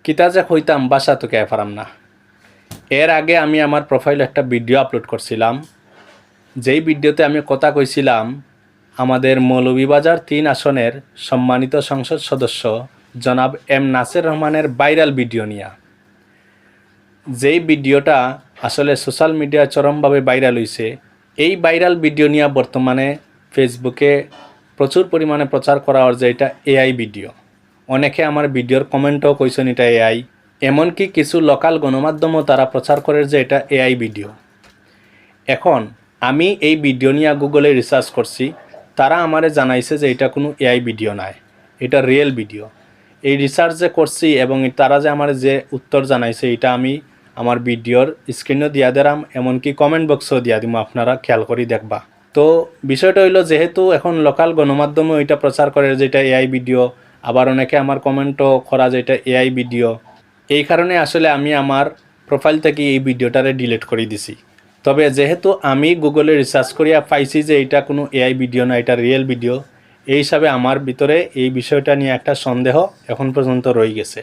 কিতা যে কইতাম বাসা তো কে পারাম না। এর আগে আমি আমার প্রোফাইলে একটা ভিডিও আপলোড করছিলাম, যেই ভিডিওতে আমি কথা কইছিলাম আমাদের মৌলভীবাজার ৩ আসনের সম্মানিত সংসদ সদস্য জনাব এম নাসির রহমানের ভাইরাল ভিডিও নিয়ে। যেই ভিডিওটা আসলে সোশ্যাল মিডিয়ায় চরমভাবে ভাইরাল হয়েছে, এই ভাইরাল ভিডিও নিয়ে বর্তমানে ফেসবুকে প্রচুর পরিমাণে প্রচার করা হচ্ছে এটা এআই ভিডিও। অনেকে আমার ভিডিওর কমেন্টও কইছেন এটা এআই, এমনকি কিছু লোকাল গণমাধ্যমও তারা প্রচার করে যে এটা এআই ভিডিও। এখন আমি এই ভিডিও নিয়ে গুগলে রিসার্চ করছি, তারা আমারে জানাইছে যে এটা কোনো এআই ভিডিও নয়, এটা রিয়েল ভিডিও। এই রিসার্চ যে করছি এবং তারা যে আমার যে উত্তর জানাইছে এটা আমি আমার ভিডিওর স্ক্রিনও দিয়া দিলাম, এমনকি কমেন্ট বক্সও দিয়া দিব, আপনারা খেয়াল করে দেখবা। তো বিষয়টা হইলো, যেহেতু এখন লোকাল গণমাধ্যমে এটা প্রচার করে যে এটা এআই ভিডিও, আবার অনেকে আমার কমেন্টও করা যে এটা এআই ভিডিও, এই কারণে আসলে আমি আমার প্রোফাইল থেকে এই ভিডিওটারে ডিলিট করে দিছি। তবে যেহেতু আমি গুগলে রিসার্চ করিয়া পাইছি যে এটা কোনো এআই ভিডিও না, এটা রিয়েল ভিডিও, এই হিসাবে আমার ভিতরে এই বিষয়টা নিয়ে একটা সন্দেহ এখন পর্যন্ত রয়ে গেছে।